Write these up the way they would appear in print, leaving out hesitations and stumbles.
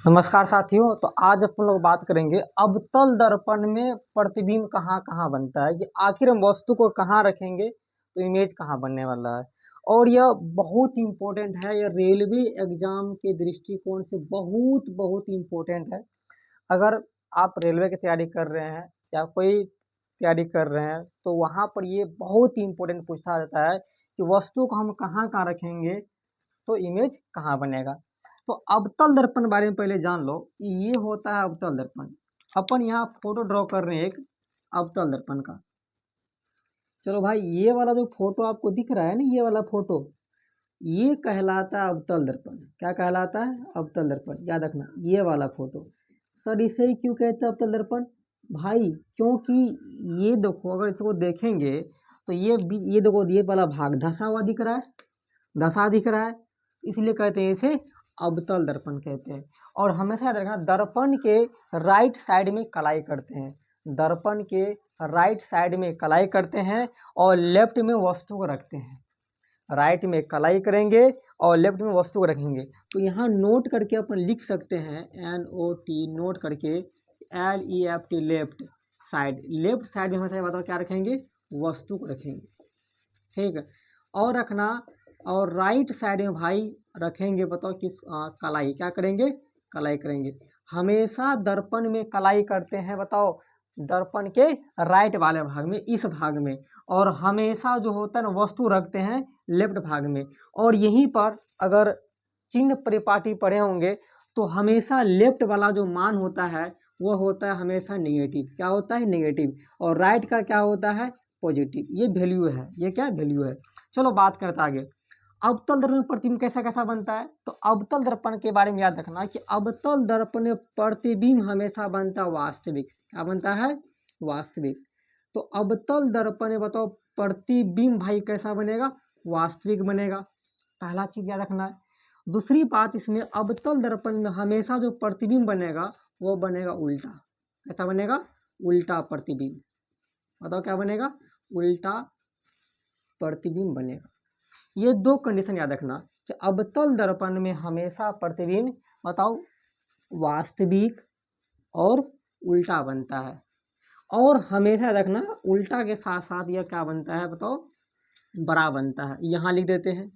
नमस्कार साथियों। तो आज अपन लोग बात करेंगे अवतल दर्पण में प्रतिबिंब कहाँ कहाँ बनता है, कि आखिर हम वस्तु को कहाँ रखेंगे तो इमेज कहाँ बनने वाला है। और यह बहुत इम्पोर्टेंट है, यह रेलवे एग्जाम के दृष्टिकोण से बहुत बहुत इम्पोर्टेंट है। अगर आप रेलवे की तैयारी कर रहे हैं या कोई तैयारी कर रहे हैं तो वहाँ पर ये बहुत ही इम्पोर्टेंट पूछा जाता है कि वस्तु को हम कहाँ कहाँ रखेंगे तो इमेज कहाँ बनेगा। तो अवतल दर्पण बारे में पहले जान लो, ये होता है अवतल दर्पण। अपन यहाँ फोटो ड्रॉ कर रहे हैं एक अवतल दर्पण का। चलो भाई, ये वाला जो फोटो आपको दिख रहा है ना, ये वाला फोटो, ये कहलाता है अवतल दर्पण। क्या कहलाता है? अवतल दर्पण। याद रखना, ये वाला फोटो। सर इसे ही क्यों कहते हैं अवतल दर्पण? भाई क्योंकि ये देखो, अगर इसको देखेंगे तो ये देखो, ये वाला भाग धंसा हुआ दिख रहा है, धंसा दिख रहा है, इसलिए कहते हैं इसे अवतल दर्पण कहते हैं। और हमेशा याद रखना, दर्पण के राइट साइड में कलाई करते हैं, दर्पण के राइट साइड में कलाई करते हैं और लेफ्ट में वस्तु को रखते हैं। राइट में कलाई करेंगे और लेफ्ट में वस्तु को रखेंगे। तो यहाँ नोट करके अपन लिख सकते हैं NOT, नोट करके LEFT, left side. Left side में हमेशा बताओ क्या रखेंगे? वस्तु को रखेंगे, ठीक है। और रखना, और राइट साइड में भाई रखेंगे, बताओ किस? कलाई। क्या करेंगे? कलाई करेंगे। हमेशा दर्पण में कलाई करते हैं, बताओ, दर्पण के राइट वाले भाग में, इस भाग में। और हमेशा जो होता है ना, वस्तु रखते हैं लेफ्ट भाग में। और यहीं पर अगर चिन्ह परिपाटी पढ़े होंगे तो हमेशा लेफ्ट वाला जो मान होता है वो होता है हमेशा नेगेटिव। क्या होता है? नेगेटिव। और राइट का क्या होता है? पॉजिटिव। ये वैल्यू है, ये क्या वैल्यू है। चलो बात करते आगे। अवतल दर्पण में प्रतिबिंब कैसा कैसा बनता है। तो अवतल दर्पण के बारे में याद रखना कि अवतल दर्पण में प्रतिबिंब हमेशा बनता है वास्तविक। क्या बनता है? वास्तविक। तो अवतल दर्पण में बताओ प्रतिबिंब भाई कैसा बनेगा? वास्तविक बनेगा। पहला चीज याद रखना है। दूसरी बात, इसमें अवतल दर्पण में हमेशा जो प्रतिबिंब बनेगा वो बनेगा उल्टा। कैसा बनेगा? उल्टा प्रतिबिंब। बताओ क्या बनेगा? उल्टा प्रतिबिंब बनेगा। ये दो कंडीशन याद रखना कि अवतल दर्पण में हमेशा प्रतिबिंब, बताओ, वास्तविक और उल्टा बनता है। और हमेशा याद रखना, उल्टा के साथ साथ यह क्या बनता है, बताओ, बड़ा बनता है। यहाँ लिख देते हैं,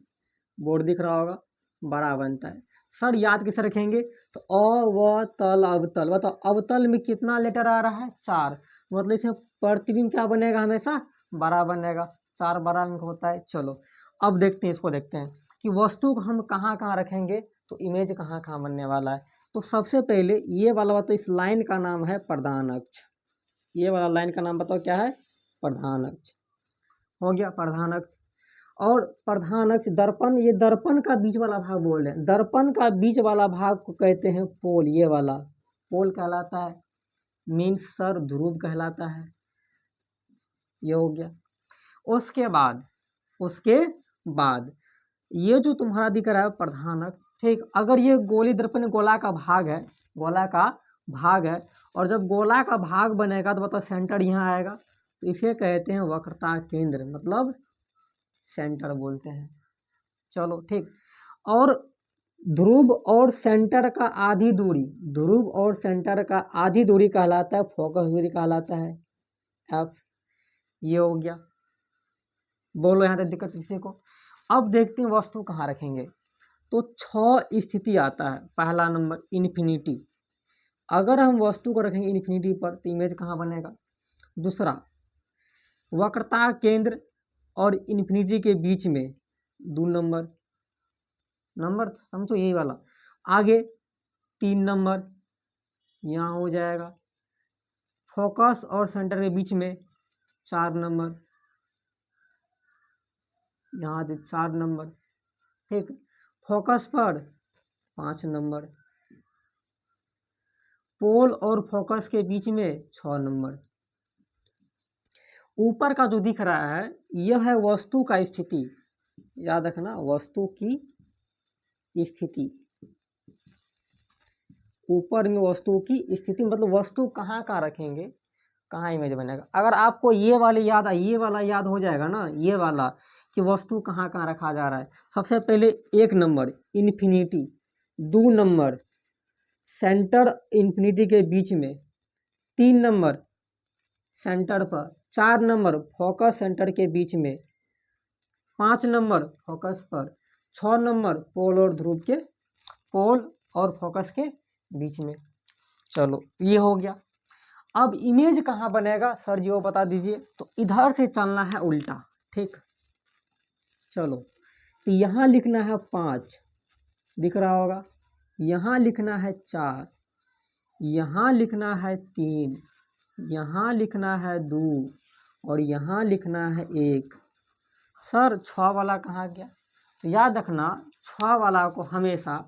बोर्ड दिख रहा होगा, बड़ा बनता है। सर याद किसे रखेंगे? तो अवतल, अवतल। बताओ अवतल में कितना लेटर आ रहा है? 4। मतलब इसमें प्रतिबिंब क्या बनेगा? हमेशा बड़ा बनेगा। 4 बड़ा अंक होता है। चलो अब देखते हैं, इसको देखते हैं कि वस्तु को हम कहाँ कहाँ रखेंगे तो इमेज कहाँ कहाँ बनने वाला है। तो सबसे पहले ये वाला बताओ, इस लाइन का नाम है प्रधान अक्ष। ये वाला लाइन का नाम बताओ क्या है? प्रधान अक्ष। हो गया प्रधान अक्ष। और प्रधान अक्ष दर्पण, ये दर्पण का बीच वाला भाग बोल रहे हैं, दर्पण का बीच वाला भाग को कहते हैं पोल। ये वाला पोल कहलाता है, मीन्स सर ध्रुव कहलाता है। ये हो गया। उसके बाद ये जो तुम्हारा दिख रहा है प्रधान अक्ष, ठीक। अगर ये गोली दर्पण गोला का भाग है, गोला का भाग है, और जब गोला का भाग बनेगा तो बताओ सेंटर यहाँ आएगा, तो इसे कहते हैं वक्रता केंद्र, मतलब सेंटर बोलते हैं। चलो ठीक। और ध्रुव और सेंटर का आधी दूरी, ध्रुव और सेंटर का आधी दूरी कहलाता है फोकस दूरी कहलाता है, F। ये हो गया। बोलो यहाँ तक दिक्कत किसी को? अब देखते हैं वस्तु कहाँ रखेंगे। तो 6 स्थिति आता है। पहला नंबर इन्फिनिटी। अगर हम वस्तु को रखेंगे इन्फिनिटी पर तो इमेज कहाँ बनेगा? दूसरा वक्रता केंद्र और इन्फिनिटी के बीच में 2 नंबर समझो, यही वाला। आगे 3 नंबर यहाँ हो जाएगा। फोकस और सेंटर के बीच में 4 नंबर, यहाँ 4 नंबर, ठीक। फोकस पर 5 नंबर, पोल और फोकस के बीच में 6 नंबर। ऊपर का जो दिख रहा है यह है वस्तु का स्थिति। याद रखना, वस्तु की स्थिति। ऊपर में वस्तु की स्थिति मतलब वस्तु कहाँ कहाँ रखेंगे, कहाँ इमेज बनेगा। अगर आपको ये वाला याद हो जाएगा ना, ये वाला कि वस्तु कहाँ कहाँ रखा जा रहा है। सबसे पहले 1 number infinity, 2 number centre infinity के बीच में, 3 नंबर सेंटर पर, 4 नंबर फोकस सेंटर के बीच में, 5 नंबर फोकस पर, 6 नंबर पोल और ध्रुव के, पोल और फोकस के बीच में। चलो ये हो गया। अब इमेज कहाँ बनेगा सर जी वो बता दीजिए। तो इधर से चलना है उल्टा, ठीक। चलो तो यहाँ लिखना है 5, दिख रहा होगा। यहाँ लिखना है 4, यहाँ लिखना है 3, यहाँ लिखना है 2 और यहाँ लिखना है 1। सर 6 वाला कहाँ गया? तो याद रखना 6 वाला को हमेशा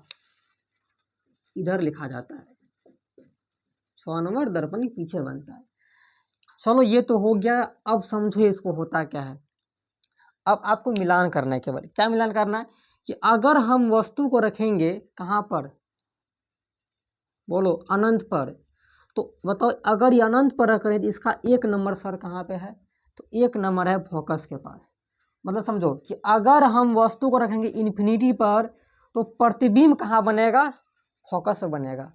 इधर लिखा जाता है, 6 नंबर दर्पण के पीछे बनता है। चलो ये तो हो गया। अब समझो इसको होता क्या है। अब आपको मिलान करना है केवल। क्या मिलान करना है कि अगर हम वस्तु को रखेंगे कहाँ पर, बोलो अनंत पर, तो बताओ अगर ये अनंत पर रख रहे हैं तो इसका 1 नंबर सर कहाँ पे है? तो 1 नंबर है फोकस के पास। मतलब समझो कि अगर हम वस्तु को रखेंगे इन्फिनिटी पर तो प्रतिबिंब कहाँ बनेगा? फोकस बनेगा।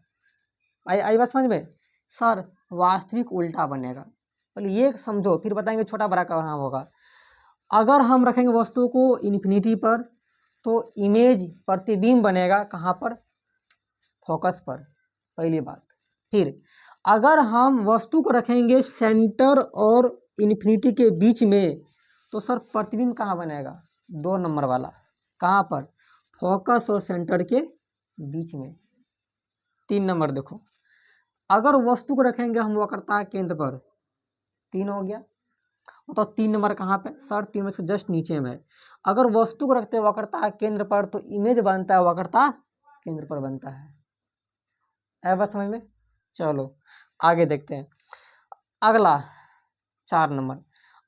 आई बात समझ में? सर वास्तविक उल्टा बनेगा। पहले ये समझो फिर बताएंगे छोटा बड़ा कहाँ होगा। अगर हम रखेंगे वस्तु को इन्फिनिटी पर तो इमेज प्रतिबिंब बनेगा कहाँ पर? फोकस पर, पहली बात। फिर अगर हम वस्तु को रखेंगे सेंटर और इन्फिनिटी के बीच में तो सर प्रतिबिंब कहाँ बनेगा? 2 नंबर वाला। कहाँ पर? फोकस और सेंटर के बीच में। 3 नंबर देखो, अगर वस्तु को रखेंगे हम वक्रता केंद्र पर, 3 हो गया। तो 3 नंबर कहाँ पे? सर 3 में से जस्ट नीचे में। अगर वस्तु को रखते हैं वक्रता केंद्र पर तो इमेज बनता है वक्रता केंद्र पर बनता है बस समझ में? चलो आगे देखते हैं। अगला 4 नंबर,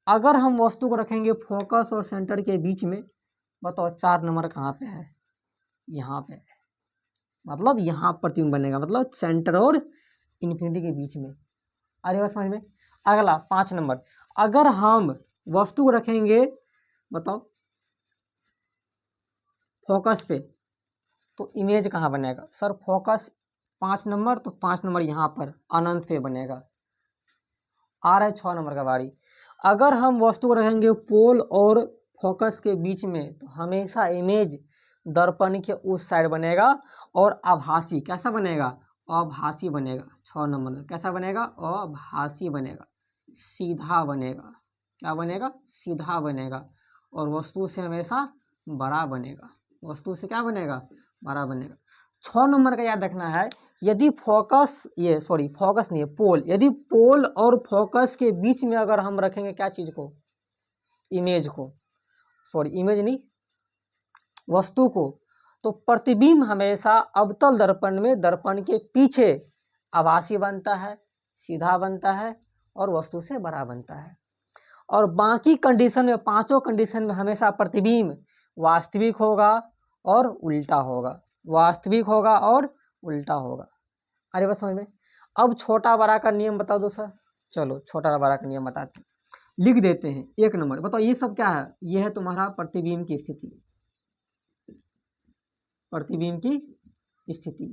अगर हम वस्तु को रखेंगे फोकस और सेंटर के बीच में, बताओ 4 नंबर कहाँ पे है? यहाँ पे है। मतलब यहाँ प्रतिबिंब बनेगा, मतलब सेंटर और इन्फिनिटी के बीच में। अरे बस समझ में? अगला 5 नंबर, अगर हम वस्तु को रखेंगे बताओ फोकस पे तो इमेज कहाँ बनेगा? सर फोकस 5 नंबर, तो 5 नंबर यहाँ पर अनंत पे बनेगा। आ रहा है 6 नंबर का बारी। अगर हम वस्तु को रखेंगे पोल और फोकस के बीच में तो हमेशा इमेज दर्पण के उस साइड बनेगा और आभासी कैसा बनेगा? आभासी बनेगा। 6 नंबर में कैसा बनेगा? आभासी बनेगा, सीधा बनेगा। क्या बनेगा? सीधा बनेगा। और वस्तु से हमेशा बड़ा बनेगा। वस्तु से क्या बनेगा? बड़ा बनेगा। 6 नंबर का याद रखना है, यदि फोकस फोकस नहीं है पोल, यदि पोल और फोकस के बीच में अगर हम रखेंगे क्या चीज को? इमेज को, इमेज नहीं वस्तु को, तो प्रतिबिंब हमेशा अवतल दर्पण में दर्पण के पीछे आभासी बनता है, सीधा बनता है और वस्तु से बड़ा बनता है। और बाकी कंडीशन में, पांचों कंडीशन में हमेशा प्रतिबिंब वास्तविक होगा और उल्टा होगा, वास्तविक होगा और उल्टा होगा। अरे बस समझ में? अब छोटा बड़ा का नियम बता दो सर। चलो छोटा बड़ा का नियम बताते हैं, लिख देते हैं। 1 नंबर बताओ ये सब क्या है? ये है तुम्हारा प्रतिबिंब की स्थिति, प्रतिबिंब की स्थिति।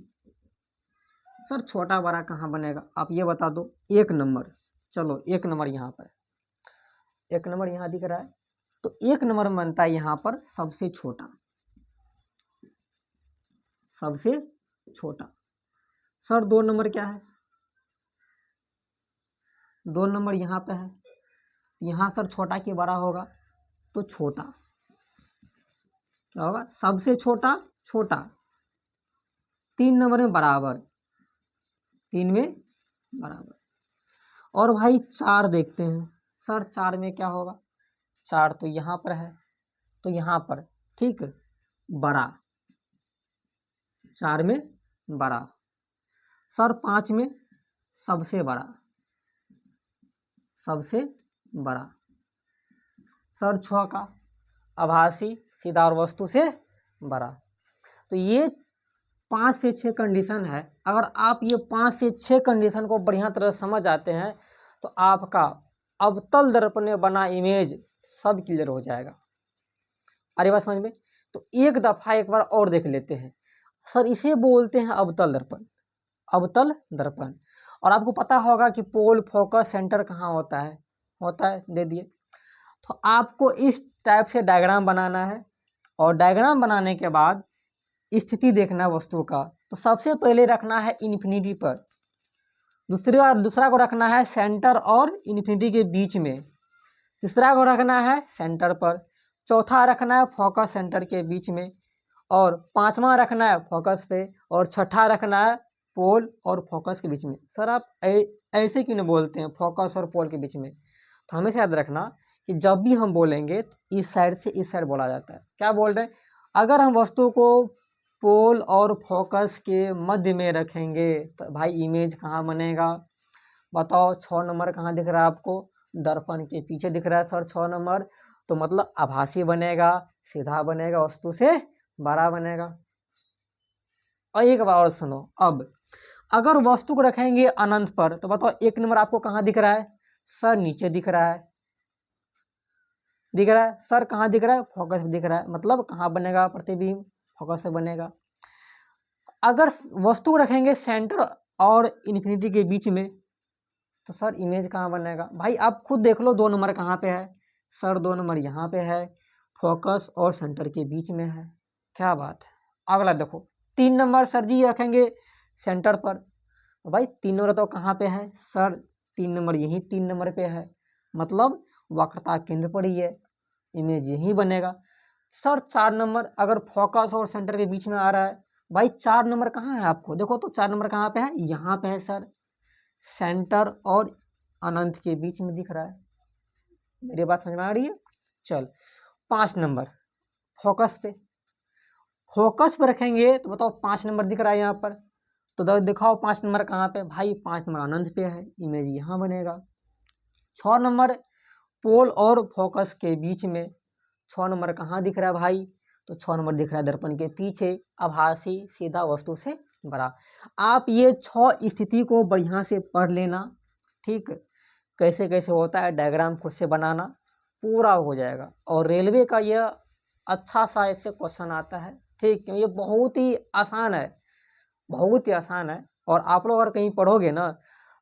सर छोटा बड़ा कहाँ बनेगा आप ये बता दो। 1 नंबर, चलो 1 नंबर यहाँ पर, 1 नंबर यहाँ दिख रहा है तो 1 नंबर में बनता है यहाँ पर सबसे छोटा, सबसे छोटा। सर 2 नंबर क्या है? 2 नंबर यहाँ पे है, यहाँ सर छोटा के बड़ा होगा तो छोटा क्या होगा? सबसे छोटा छोटा। 3 नंबर में बराबर, 3 में बराबर। और भाई 4 देखते हैं। सर 4 में क्या होगा? 4 तो यहाँ पर है तो यहाँ पर ठीक बड़ा, 4 में बड़ा। सर 5 में सबसे बड़ा, सबसे बड़ा। सर 6 का आभासी, सीधा और वस्तु से बड़ा। तो ये 5 से 6 कंडीशन है। अगर आप ये 5 से 6 कंडीशन को बढ़िया तरह समझ जाते हैं तो आपका अवतल दर्पण में बना इमेज सब क्लियर हो जाएगा। अरे बात समझ में? तो एक दफ़ा एक बार और देख लेते हैं। सर इसे बोलते हैं अवतल दर्पण। अवतल दर्पण। और आपको पता होगा कि पोल, फोकस, सेंटर कहाँ होता है दे दिए। तो आपको इस टाइप से डायग्राम बनाना है और डायग्राम बनाने के बाद स्थिति देखना वस्तु का। तो सबसे पहले रखना है इन्फिनिटी पर, दूसरा को रखना है सेंटर और इन्फिनिटी के बीच में, तीसरा को रखना है सेंटर पर, चौथा रखना है फोकस सेंटर के बीच में, और पांचवा रखना है फोकस पे, और छठा रखना है पोल और फोकस के बीच में। सर आप ऐसे क्यों नहीं बोलते हैं फोकस और पोल के बीच में? तो हमेशा याद रखना कि जब भी हम बोलेंगे तो इस साइड से इस साइड बोला जाता है। क्या बोल रहे हैं? अगर हम वस्तु को पोल और फोकस के मध्य में रखेंगे तो भाई इमेज कहाँ बनेगा? बताओ, 6 नंबर कहाँ दिख रहा है आपको? दर्पण के पीछे दिख रहा है सर 6 नंबर। तो मतलब आभासी बनेगा, सीधा बनेगा, वस्तु से बड़ा बनेगा। और एक बार और सुनो, अब अगर वस्तु को रखेंगे अनंत पर तो बताओ 1 नंबर आपको कहाँ दिख रहा है? सर नीचे दिख रहा है, सर कहाँ दिख रहा है? फोकस दिख रहा है। मतलब कहाँ बनेगा प्रतिबिंब? फोकस से बनेगा। अगर वस्तु को रखेंगे सेंटर और इन्फिनिटी के बीच में तो सर इमेज कहाँ बनेगा? भाई आप खुद देख लो 2 नंबर कहाँ पे है? सर 2 नंबर यहाँ पे है, फोकस और सेंटर के बीच में है। क्या बात है। अगला देखो 3 नंबर सर जी रखेंगे सेंटर पर, तो भाई 3 नंबर तो कहाँ पे है? सर 3 नंबर यही 3 नंबर पे है, मतलब वक्रता केंद्र पर ही है, इमेज यही बनेगा। सर 4 नंबर अगर फोकस और सेंटर के बीच में आ रहा है, भाई 4 नंबर कहाँ है आपको देखो तो 4 नंबर कहाँ पे है? यहाँ पे है सर, सेंटर और अनंत के बीच में दिख रहा है। मेरी बात समझ में आ रही है? चल 5 नंबर फोकस पे रखेंगे तो बताओ 5 नंबर दिख रहा है यहाँ पर, तो दिखाओ 5 नंबर कहाँ पे? भाई 5 नंबर अनंत पे है, इमेज यहाँ बनेगा। 6 नंबर पोल और फोकस के बीच में, 6 नंबर कहाँ दिख रहा है भाई? तो 6 नंबर दिख रहा है दर्पण के पीछे, आभासी, सीधा, वस्तु से बड़ा। आप ये 6 स्थिति को बढ़िया से पढ़ लेना, ठीक। कैसे कैसे होता है डायग्राम खुद से बनाना, पूरा हो जाएगा। और रेलवे का यह अच्छा सा इससे क्वेश्चन आता है, ठीक। ये बहुत ही आसान है, बहुत ही आसान है। और आप लोग अगर कहीं पढ़ोगे ना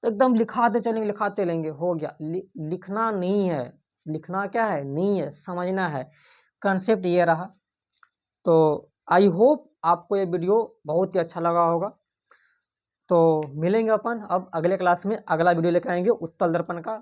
तो एकदम लिखाते चलेंगे, हो गया। लिखना नहीं है, लिखना क्या है नहीं है, समझना है। कंसेप्ट ये रहा। तो आई होप आपको ये वीडियो बहुत ही अच्छा लगा होगा। तो मिलेंगे अपन अब अगले क्लास में, अगला वीडियो लेकर आएंगे उत्तल दर्पण का।